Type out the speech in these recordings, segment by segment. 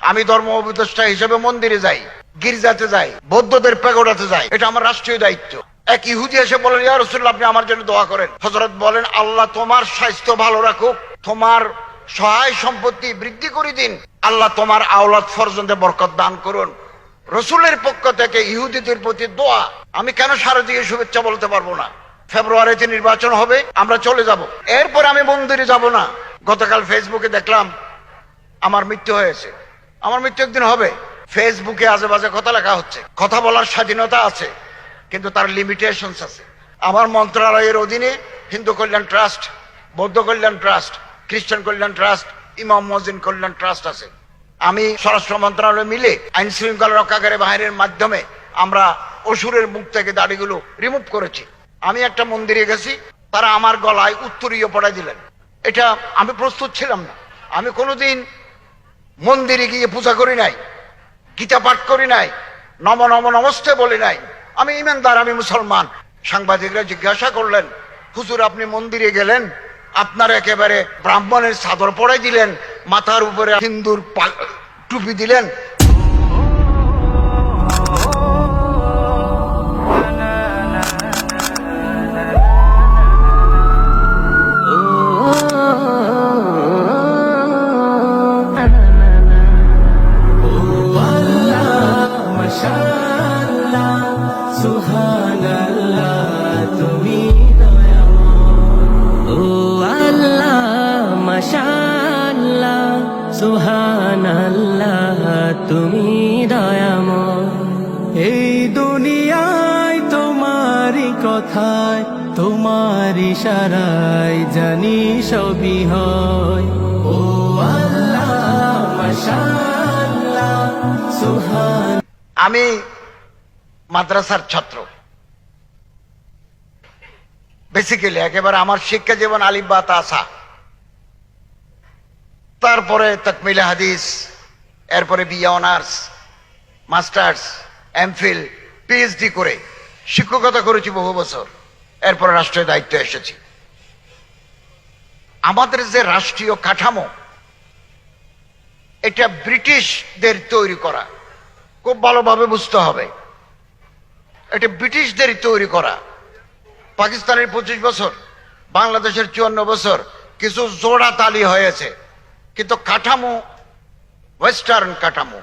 আমি ধর্ম উপদেষ্টা হিসেবে মন্দিরে যাই, গির্জাতে যাই, বৌদ্ধদের প্যাগোডাতে যাই, এটা আমার রাষ্ট্রীয় দায়িত্ব। এক ইহুদি এসে বলেন, ইয়া রাসূলুল্লাহ আপনি আমার জন্য দোয়া করেন। হযরত বলেন, আল্লাহ তোমার স্বাস্থ্য ভালো রাখুক, তোমার সহায় সম্পত্তি বৃদ্ধি করে দিন, আল্লাহ তোমার আওলাদ ফরজন্দে বরকত দান করুন। রসুলের পক্ষ থেকে ইহুদিদের প্রতি দোয়া। আমি কেন শারদীয় শুভেচ্ছা বলতে পারবো না? ফেব্রুয়ারিতে নির্বাচন হবে, আমরা চলে যাব, এরপর আমি মন্দিরে যাব না। গতকাল ফেসবুকে দেখলাম আমার মৃত্যু হয়েছে। আমার মৃত্যু একদিন হবে। ফেসবুকে আজে বাজে কথা লেখা হচ্ছে। কথা বলার স্বাধীনতা আছে, কিন্তু তার লিমিটেশনস আছে। আমার মন্ত্রণালয়ের অধীনে হিন্দু কল্যাণ ট্রাস্ট, বৌদ্ধ কল্যাণ ট্রাস্ট, খ্রিস্টান কল্যাণ ট্রাস্ট, ইমাম মুয়াজ্জিন কল্যাণ ট্রাস্ট আছে। আমি স্বরাষ্ট্র মন্ত্রণালয় মিলে আইন শৃঙ্খলা রক্ষাকারী বাহিনীর মাধ্যমে আমরা অসুরের মুখ থেকে দাড়িগুলো রিমুভ করেছি। আমি একটা মন্দিরে গেছি, তারা আমার গলায় উত্তরীয় পড়াই দিলেন। এটা আমি প্রস্তুত ছিলাম না। আমি কোনোদিন মন্দিরে গিয়ে পূজা করি নাই, গীতা পাঠ করি নাই, নম নম নমস্তে বলি নাই। আমি ইমানদার, আমি মুসলমান। সাংবাদিকরা জিজ্ঞাসা করলেন, হুজুর আপনি মন্দিরে গেলেন, আপনার একেবারে ব্রাহ্মণের চাদর পরাই দিলেন, মাথার উপরে হিন্দুর টুপি দিলেন। সুবহানাল্লাহ তুমি দয়াময়। এই দুনিয়ায় তোমারই কথায়, তোমার ইশারায় জানি সবই হয়। ও আল্লাহ মাশাআল্লাহ সুবহান। আমি মাদ্রাসার ছাত্র, বেসিক্যালি একেবারে আমার শিক্ষা জীবন আলিফ বা তাসা, তারপরে তাকমিলে হাদিস, এরপরে BA honours, masters, MPhil, PhD করে শিক্ষকতা করেছি বহু বছর। এরপরে রাষ্ট্রীয় দায়িত্ব এসেছি। আমাদের যে রাষ্ট্রীয় কাঠামো, এটা ব্রিটিশদের তৈরি করা, খুব ভালোভাবে বুঝতে হবে। এটা ব্রিটিশদের তৈরি করা। পাকিস্তানের 25 বছর, বাংলাদেশের 54 বছর, কিছু জোড়া তালি হয়েছে, কিন্তু কাঠামো ওয়েস্টার্ন কাঠামো,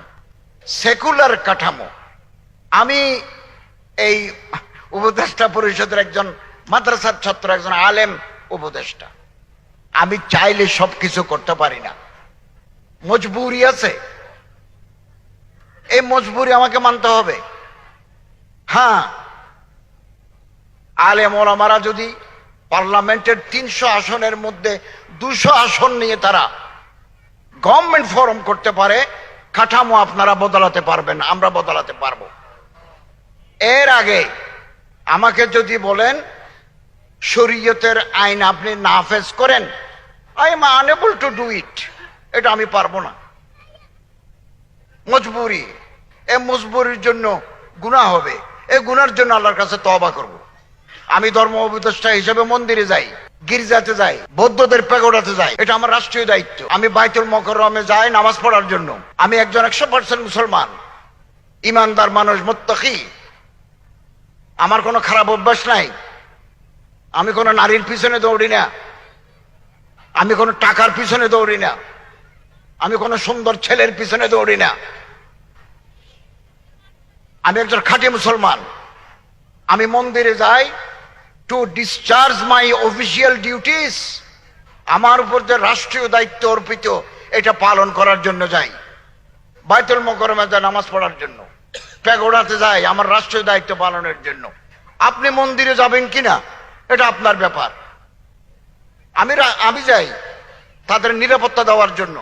সেকুলার কাঠামো। আমি এই উপদেষ্টা পরিষদের একজন মাদ্রাসার ছাত্র, একজন আলেম উপদেষ্টা। আমি চাইলে সবকিছু করতে পারি না, মজবুরি আছে। এই মজবুরি আমাকে মানতে হবে। হ্যাঁ, আলেম ওলামারা যদি পার্লামেন্টের 300 আসনের মধ্যে 200 আসন নিয়ে তারা গভর্নমেন্ট ফর্ম করতে পারে, কাঠামো আপনারা বদলাতে পারবেন, আমরা বদলাতে পারবো। এর আগে আমাকে যদি বলেন শরীয়তের আইন আপনি নাফেজ করেন, I am unable to do it, এটা আমি পারবো না। মজবুরি, এই মজবুরির জন্য গুনাহ হবে। এই গুনার জন্য আল্লাহর কাছে তওবা করব। আমি ধর্ম উপদেষ্টা হিসেবে মন্দিরে যাই, গির্জাতে যাই, বৌদ্ধদের প্যাগোডাতে যাই, এটা আমার রাষ্ট্রীয় দায়িত্ব। আমি বাইতুল মুকাররমে যাই নামাজ পড়ার জন্য। আমি একজন 100% মুসলমান, ইমানদার মানুষ, মুত্তাকি। আমার কোনো খারাপ অভ্যাস নাই। আমি কোনো নারীর পিছনে দৌড়ি না, আমি কোনো টাকার পিছনে দৌড়ি না, আমি কোনো সুন্দর ছেলের পিছনে দৌড়ি না। আমি একজন খাঁটি মুসলমান। আমি মন্দিরে যাই to discharge my official duties. আমার উপর যে রাষ্ট্রীয় দায়িত্ব অর্পিত, এটা পালন করার জন্য যাই। বাইতুল মুকাররমে যাই নামাজ পড়ার জন্য, প্যাগোডাতে যাই আমার রাষ্ট্রীয় দায়িত্ব পালনের জন্য। আপনি মন্দিরে যাবেন কিনা এটা আপনার ব্যাপার। আমি যাই তাদের নিরাপত্তা দেওয়ার জন্য।